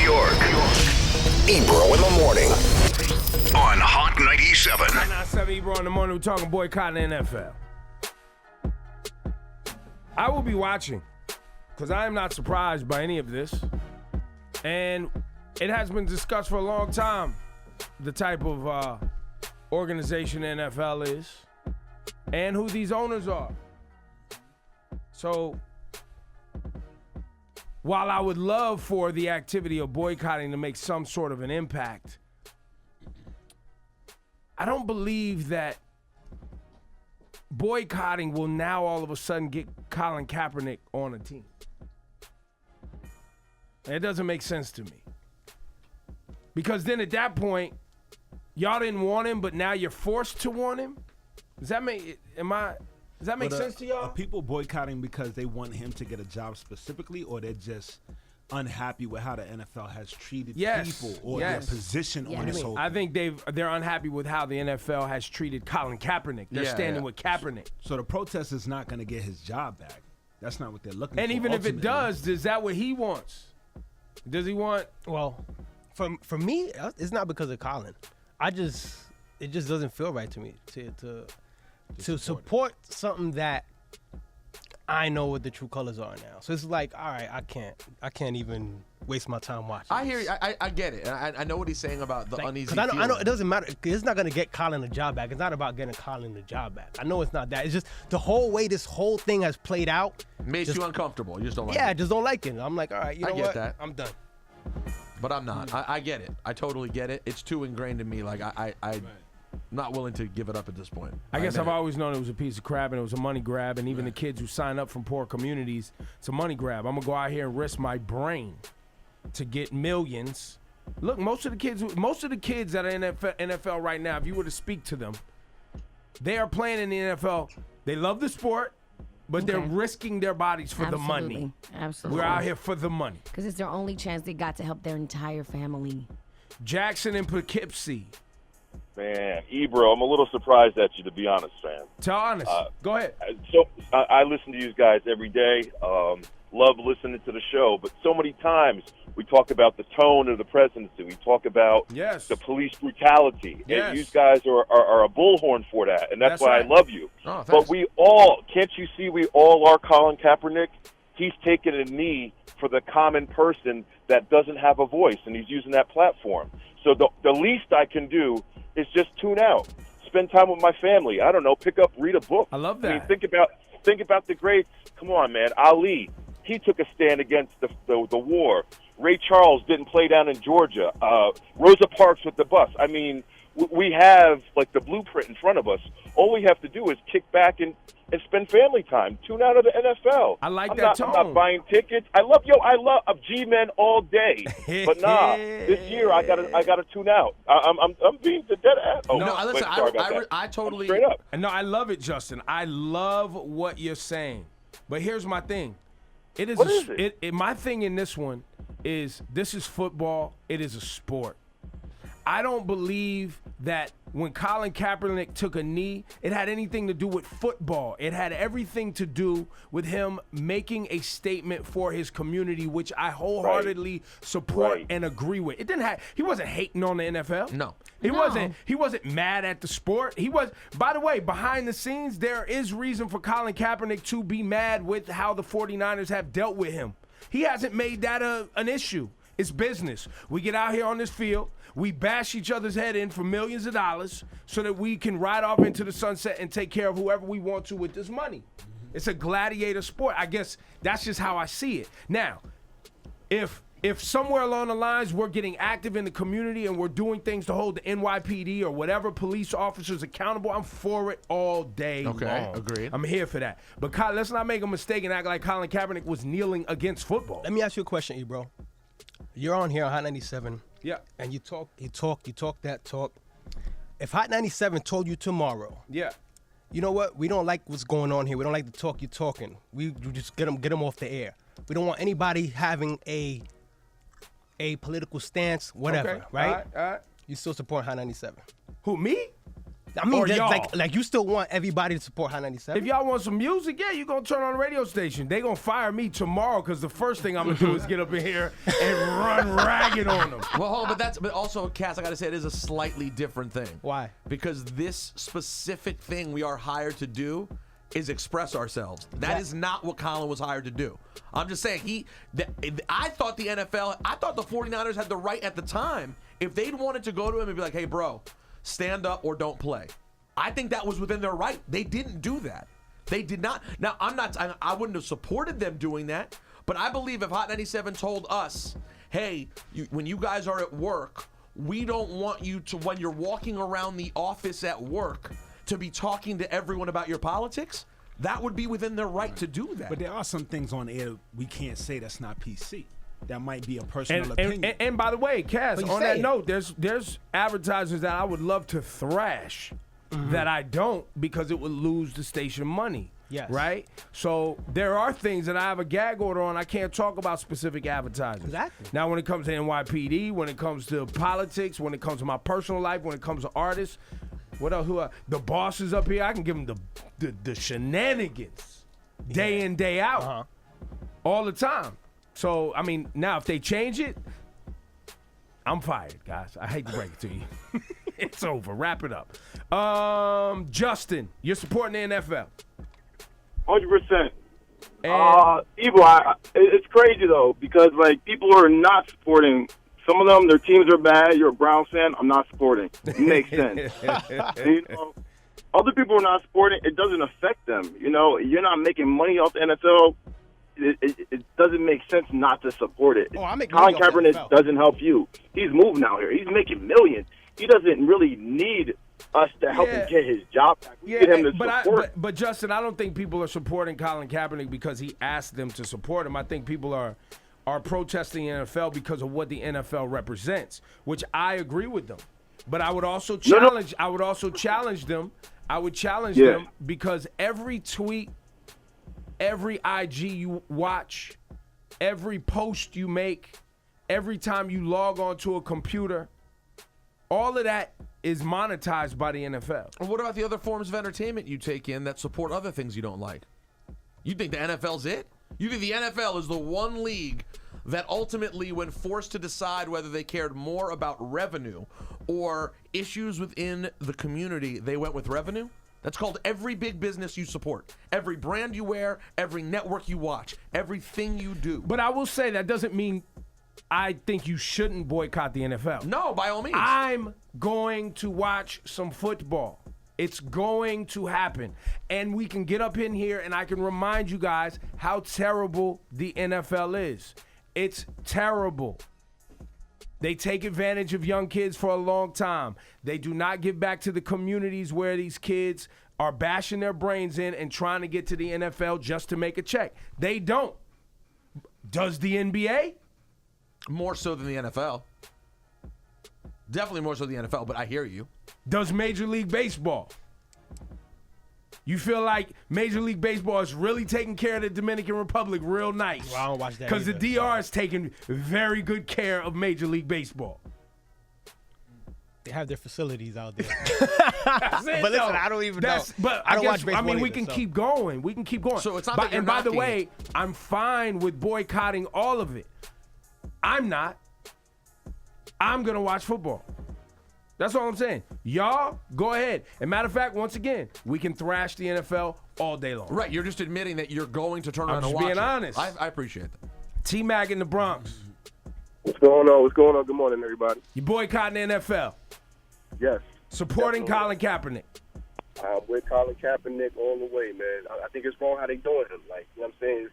York. Ebro in the morning on Hot 97. 997 Ebro in the morning. We're talking boycotting the NFL. I will be watching because I am not surprised by any of this. And it has been discussed for a long time, the type of organization the NFL is and who these owners are. So while I would love for the activity of boycotting to make some sort of an impact, I don't believe that boycotting will now all of a sudden get Colin Kaepernick on a team. It doesn't make sense to me. Because then at that point, y'all didn't want him, but now you're forced to want him? Does that make sense to y'all? Are people boycotting because they want him to get a job specifically, or they're just unhappy with how the NFL has treated people or their position on this whole thing? I think they're unhappy with how the NFL has treated Colin Kaepernick. They're standing with Kaepernick. So the protest is not going to get his job back. That's not what they're looking for. And even if it does, is that what he wants? Does he want? Well, for me, it's not because of Colin. It just doesn't feel right to me to support something that I know what the true colors are now. So it's like, all right, I can't even waste my time watching. I hear you. I get it. I know what he's saying about the uneasy feeling. Because I know it doesn't matter. It's not going to get Colin the job back. It's not about getting Colin the job back. I know it's not that. It's just the whole way this whole thing has played out. Makes you uncomfortable. You just don't like it. Yeah, I just don't like it. I'm like, all right, you know what? I get that. I'm done. But I'm not. I get it. I totally get it. It's too ingrained in me. Like, I'm not willing to give it up at this point. I guess I've always known it was a piece of crap and it was a money grab. And even the kids who sign up from poor communities, it's a money grab. I'm going to go out here and risk my brain to get millions. Look, most of the kids that are in NFL right now, if you were to speak to them, they are playing in the NFL. They love the sport, but they're risking their bodies for the money. Absolutely. We're out here for the money. Because it's their only chance they got to help their entire family. Jackson and Poughkeepsie. Man, Ebro, I'm a little surprised at you, to be honest, fam. Tell honest. Go ahead. So I listen to you guys every day. Love listening to the show, but so many times we talk about the tone of the presidency. We talk about the police brutality. Yes. And you guys are a bullhorn for that, and that's why right. I love you. Oh, but can't you see we all are Colin Kaepernick? He's taking a knee for the common person that doesn't have a voice, and he's using that platform. So the least I can do is just tune out, spend time with my family. I don't know, read a book. I love that. I mean, think about the greats. Come on, man. Ali, he took a stand against the war. Ray Charles didn't play down in Georgia. Rosa Parks with the bus. I mean, we have like the blueprint in front of us. All we have to do is kick back and spend family time. Tune out of the NFL. I like that tone. I'm not buying tickets. I love G-Men all day. But this year I gotta tune out. I'm being the dead ass. Oh, no, listen, I totally straight up. No, I love it, Justin. I love what you're saying. But here's my thing. My thing in this one is this is football. It is a sport. I don't believe that when Colin Kaepernick took a knee, it had anything to do with football. It had everything to do with him making a statement for his community, which I wholeheartedly support and agree with. He wasn't hating on the NFL. No. He wasn't mad at the sport. By the way, behind the scenes, there is reason for Colin Kaepernick to be mad with how the 49ers have dealt with him. He hasn't made that an issue. It's business. We get out here on this field. We bash each other's head in for millions of dollars so that we can ride off into the sunset and take care of whoever we want to with this money. It's a gladiator sport. I guess that's just how I see it. Now, if somewhere along the lines we're getting active in the community and we're doing things to hold the NYPD or whatever police officers accountable, I'm for it all day long. Agreed. I'm here for that. But let's not make a mistake and act like Colin Kaepernick was kneeling against football. Let me ask you a question, Ebro. You're on here on Hot 97. Yeah. And you talk that talk. If Hot 97 told you tomorrow, you know what? We don't like what's going on here. We don't like the talk you're talking. We just get them off the air. We don't want anybody having a political stance, whatever, right? All right. You still support Hot 97. Who, me? I mean, Or y'all. like you still want everybody to support Hot 97? If y'all want some music, yeah, you gonna turn on the radio station. They gonna fire me tomorrow because the first thing I'm gonna do is get up in here and run ragged on them. Well, hold on, but also, Cass, I gotta say it is a slightly different thing. Why? Because this specific thing we are hired to do is express ourselves. That is not what Colin was hired to do. I'm just saying I thought the 49ers had the right at the time, if they'd wanted to go to him and be like, hey, bro, stand up or don't play. I think that was within their right. They didn't do that. They did not. Now, I wouldn't have supported them doing that, but I believe if Hot 97 told us, hey, when you guys are at work, we don't want you to, when you're walking around the office at work, to be talking to everyone about your politics, that would be within their right to do that. But there are some things on air we can't say that's not PC. That might be a personal opinion. And by the way, Cass, But you on say that it. note, there's advertisers that I would love to thrash that I don't because it would lose the station money. Yes. Right? So there are things that I have a gag order on. I can't talk about specific advertisers. Exactly. Now, when it comes to NYPD, when it comes to politics, when it comes to my personal life, when it comes to artists, what else? The bosses up here, I can give them the shenanigans day in, day out, all the time. So, I mean, now if they change it, I'm fired, guys. I hate to break it to you. It's over. Wrap it up. Justin, you're supporting the NFL. 100%. And Evil, it's crazy, though, because, like, people are not supporting. Some of them, their teams are bad. You're a Browns fan. I'm not supporting. It makes sense. And, other people are not supporting. It doesn't affect them. You're not making money off the NFL. It doesn't make sense not to support it. I make Colin money off the Kaepernick NFL. doesn't help you. He's moving out here. He's making millions. He doesn't really need us to help him get his job back. We need him to support. But Justin, I don't think people are supporting Colin Kaepernick because he asked them to support him. I think people are protesting the NFL because of what the NFL represents, which I agree with them. But I would also challenge. I would also challenge them. I would challenge them because every tweet, every IG you watch, every post you make, every time you log onto a computer, all of that is monetized by the NFL. What about the other forms of entertainment you take in that support other things you don't like? You think the NFL's it? You think the NFL is the one league that ultimately, when forced to decide whether they cared more about revenue or issues within the community, they went with revenue? That's called every big business you support. Every brand you wear, every network you watch, everything you do. But I will say that doesn't mean I think you shouldn't boycott the NFL. No, by all means. I'm going to watch some football. It's going to happen. And we can get up in here and I can remind you guys how terrible the NFL is. It's terrible. They take advantage of young kids for a long time. They do not give back to the communities where these kids are bashing their brains in and trying to get to the NFL just to make a check. They don't. Does the NBA? More so than the NFL. Definitely more so than the NFL, but I hear you. Does Major League Baseball? You feel like Major League Baseball is really taking care of the Dominican Republic real nice. Well, I don't watch that because the either, DR is taking very good care of Major League Baseball. They have their facilities out there. But listen, I don't even know. But I don't watch I mean, baseball we either, can so. keep going. We can keep going. So it's not that you're and by the knocking way, it. I'm fine with boycotting all of it. I'm not. I'm going to watch football. That's all I'm saying. Y'all, go ahead. And matter of fact, once again, we can thrash the NFL all day long. Right, you're just admitting that you're going to turn I'm around and just watch being it. honest. I appreciate that. T-Mac in the Bronx. What's going on? What's going on? Good morning, everybody. You boycotting the NFL. Yes. Supporting Definitely. Colin Kaepernick. I'm with Colin Kaepernick all the way, man. I think it's wrong how they doing him. Like, you know what I'm saying?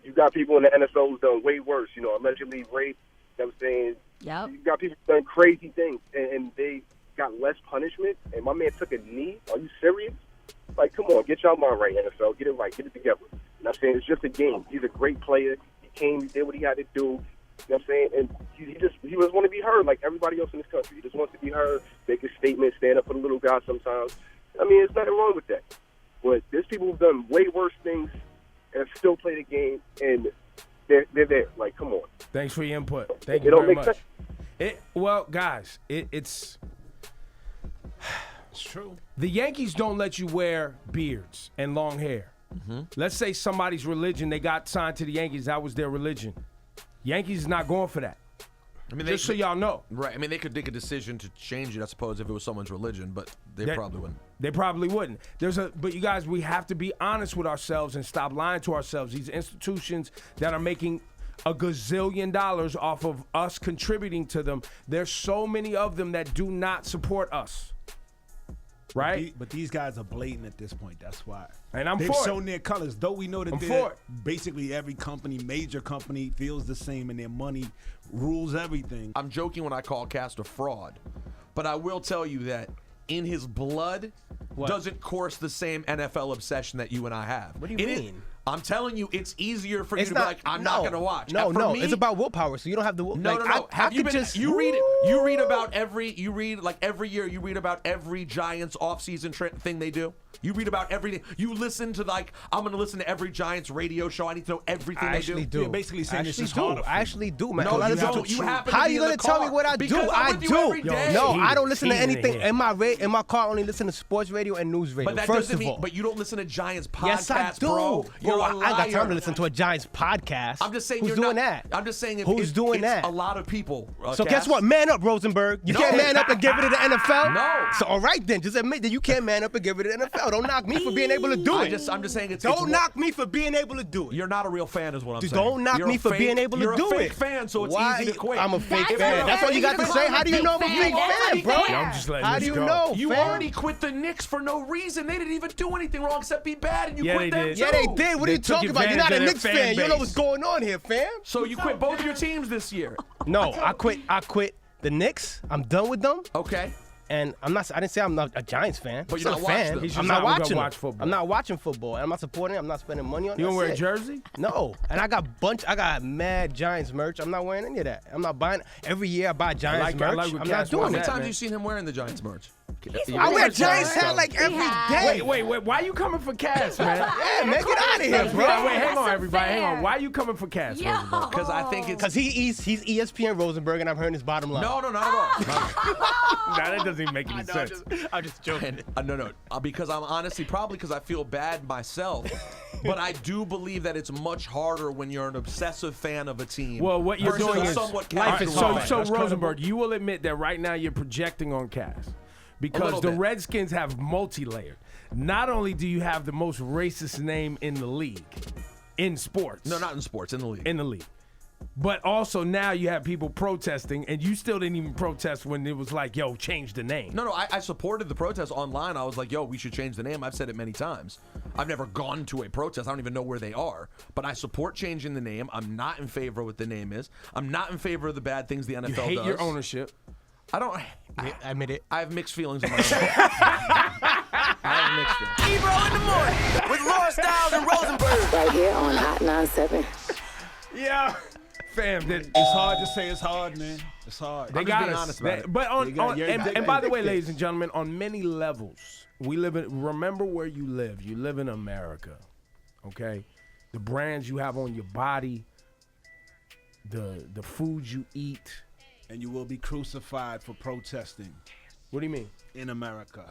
You got people in the NFL who's done way worse, allegedly rape. You know what I'm saying? Yep. You got people who've done crazy things, and they got less punishment, and my man took a knee. Are you serious? Like, come on, get your mind right, NFL. Get it right. Get it together. You know what I'm saying? It's just a game. He's a great player. He came, he did what he had to do. You know what I'm saying? And he just want to be heard like everybody else in this country. He just wants to be heard, make a statement, stand up for the little guy sometimes. I mean, there's nothing wrong with that. But there's people who've done way worse things and still play the game, and they're there. Like, come on. Thanks for your input. Thank It you don't very make much. sense. Well, guys, it's It's true. The Yankees don't let you wear beards and long hair. Let's say somebody's religion, they got signed to the Yankees, that was their religion. Yankees is not going for that. I mean, Just so y'all know. Right. I mean, they could make a decision to change it, I suppose, if it was someone's religion, but they probably wouldn't. They probably wouldn't. But you guys, we have to be honest with ourselves and stop lying to ourselves. These institutions that are making $1 gazillion off of us contributing to them, there's so many of them that do not support us. Right? But these guys are blatant at this point. That's why. And I'm They've for it. shown their colors. Though we know that I'm for it. basically every company, major company, feels the same and their money rules everything. I'm joking when I call Cast a fraud, but I will tell you that in his blood doesn't course the same NFL obsession that you and I have. What do you mean? I'm telling you, it's easier for you to be like, I'm not going to watch. No, For me, it's about willpower. So you don't have the will. No, like, no, no. I could just you read about every year you read about every Giants offseason thing they do. You read about everything. You listen to I'm going to listen to every Giants radio show. I need to know everything they do. You're basically saying this is harder for I actually do, man. No, you listen don't. to- You happen to How be you in gonna the tell me car. what I do? Because I'm I with you do. every day. No, Heated, I don't listen to heated in anything here. in my car. I only listen to sports radio and news radio. But that First doesn't of mean. all, But you don't listen to Giants podcasts, yes, I do. bro. You're I a ain't got time liar. to listen to a Giants podcast. I'm just saying who's you're doing not, that. I'm just saying Who's doing it's that? A lot of people. So guess Cass. what? Man up, Rosenberg. You No. can't man up and give it to the NFL. No. So all right then, just admit that you can't man up and give it to the NFL. Don't knock me for being able to do it. I'm just saying it's. Don't knock me for being able to do it. You're not a real fan, is what I'm saying. Don't knock You're me a for fake- being able to you're do a fake it. fan, so it's Why? easy to quit. I'm a fake That's fan. a That's all you got to fake say. How do you know I'm a fan. fake fan, bro? Yeah, I'm just letting How this do you go. know? You fam? already quit the Knicks for no reason. They didn't even do anything wrong except be bad, and you Yeah, quit they them did. too. Yeah, they did. What They are you took talking about? You're not a advantage of Knicks their fan. You fan know base. what's going on here, fam. So you quit both of your teams this year. No, I quit the Knicks. I'm done with them. Okay. And I didn't say I'm not a Giants fan. But I'm you're still not a watching fan. them. He's just I'm not not gonna watching watch them. football. I'm not watching football. I'm not supporting it. I'm not spending money on it. You gonna That's wear a it. jersey? No. And I got mad Giants merch. I'm not wearing any of that. I'm not buying. Every year I buy Giants like- I merch. like what I'm Cass not doing How many that, that. times man. have you seen him wearing the Giants merch? I wear Giants Giants hat merch. like every Yeah. day. Wait. Why you coming for Cass, man? Yeah, man, get out of here, bro. Wait, hang on, That's everybody. Hang on. unfair. Why you coming for Cass? Yo. Rosenberg? Because I think it's. Because he's ESPN Rosenberg, and I'm hurting his bottom line. No, not at all. Nah, that doesn't even make any sense. I'm just joking. And, no. Because I'm honestly probably because I feel bad myself. But I do believe that it's much harder when you're an obsessive fan of a team. Well, what you're versus doing a is somewhat life is casual hard. fan. So That's Rosenberg, you will admit that right now you're projecting on Cass because little the bit. Redskins have multi-layered. Not only do you have the most racist name in the league, in sports. No, not in sports, in the league. in the league. But also now you have people protesting, and you still didn't even protest when it was like, yo, change the name. No, I supported the protest online. I was like, yo, we should change the name. I've said it many times. I've never gone to a protest. I don't even know where they are. But I support changing the name. I'm not in favor of what the name is. I'm not in favor of the bad things the NFL You hate does. your ownership. I don't. I admit it. I have mixed feelings on my own. I have mixed feelings. Ebro in the morning with Laura Styles and Rosenberg. Right here on Hot 97. Yeah. Fam, It's hard to say it's hard, man. It's hard. they I'm just got being us. honest about it. But You're and by the way, ladies and gentlemen, on many levels, remember where you live. You live in America, okay? The brands you have on your body, the foods you eat. And you will be crucified for protesting What do you mean? in America.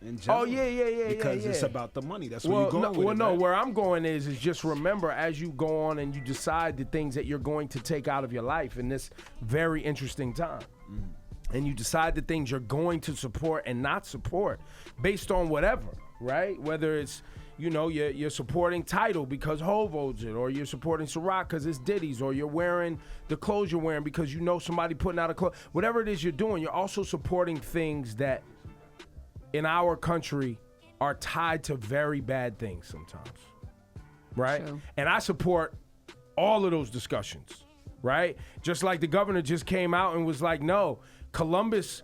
In general. Oh, yeah. Because it's yeah. about the money. That's where Well, you're going no, with it, right? where I'm going is just remember as you go on and you decide the things that you're going to take out of your life in this very interesting time. And you decide the things you're going to support and not support based on whatever, right? Whether it's, you're supporting Tidal because Hov owns it, or you're supporting Ciroc because it's Diddy's, or you're wearing the clothes you're wearing because somebody putting out a clothes. Whatever it is you're doing, you're also supporting things that in our country are tied to very bad things sometimes, right? True. And I support all of those discussions, right? Just like the governor just came out and was like, no, Columbus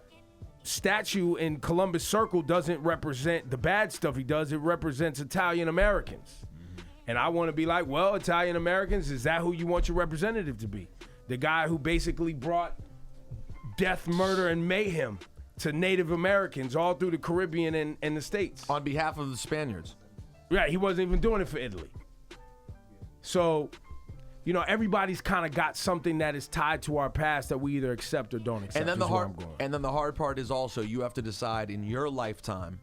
statue in Columbus Circle doesn't represent the bad stuff he does. It represents Italian Americans. And I want to be like, well, Italian Americans, is that who you want your representative to be? The guy who basically brought death, murder, and mayhem to Native Americans all through the Caribbean and the States. On behalf of the Spaniards. Right, he wasn't even doing it for Italy. So, you know, everybody's kind of got something that is tied to our past that we either accept or don't accept. And then the hard part is also you have to decide in your lifetime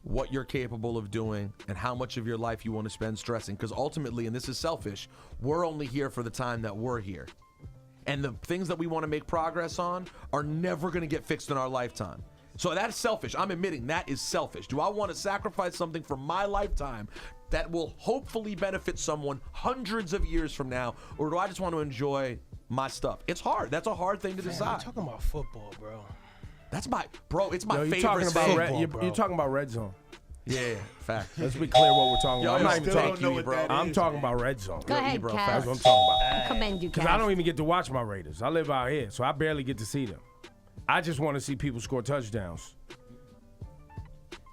what you're capable of doing and how much of your life you want to spend stressing. Because ultimately, and this is selfish, we're only here for the time that we're here. And the things that we want to make progress on are never going to get fixed in our lifetime. So that's selfish. I'm admitting that is selfish. Do I want to sacrifice something from my lifetime that will hopefully benefit someone hundreds of years from now? Or do I just want to enjoy my stuff? It's hard. That's a hard thing to decide. We're talking about football, bro. It's my favorite You're talking about Red Zone. Yeah, fact. Let's be clear what we're talking about. I'm not even talking to you, bro. I'm talking about Red Zone. Go ahead, That's Cass. what I'm talking about. I commend you, Cass. Because I don't even get to watch my Raiders. I live out here, so I barely get to see them. I just want to see people score touchdowns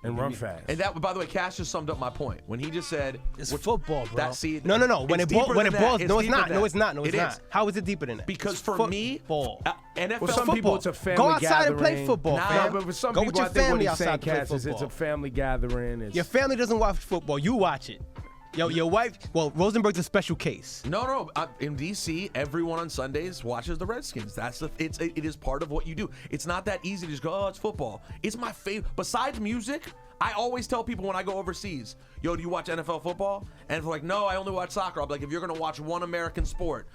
and run fast. And that, by the way, Cash just summed up my point when he just said It's football, bro. No. When it boils, no, it's not. No, it's not. It is. How is it deeper than that? Because for me, football. NFL For some people, it's a family Go outside gathering. and play football, fam. But for some Go people, with your I think what family he's saying, outside to play Cass, is it's a football. family gathering. It's, Your family doesn't watch football. You watch it. Your wife. Well, Rosenberg's a special case. No. In DC, everyone on Sundays watches the Redskins. It is part of what you do. It's not that easy to just go, oh, it's football. It's my favorite. Besides music, I always tell people when I go overseas, yo, do you watch NFL football? And if they're like, no, I only watch soccer. I'll be like, if you're gonna watch one American sport,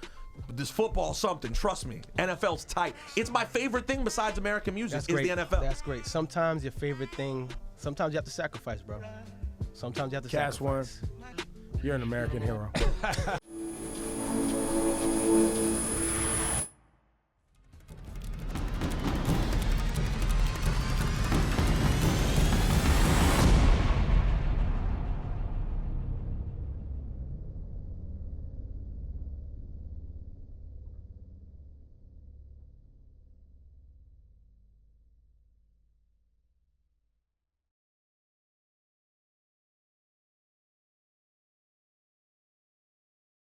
this football something. Trust me, NFL's tight. It's my favorite thing besides American music. That's is great. the NFL. That's great. Sometimes your favorite thing. Sometimes you have to sacrifice, bro. Sometimes you have to Cass sacrifice. You're an American hero.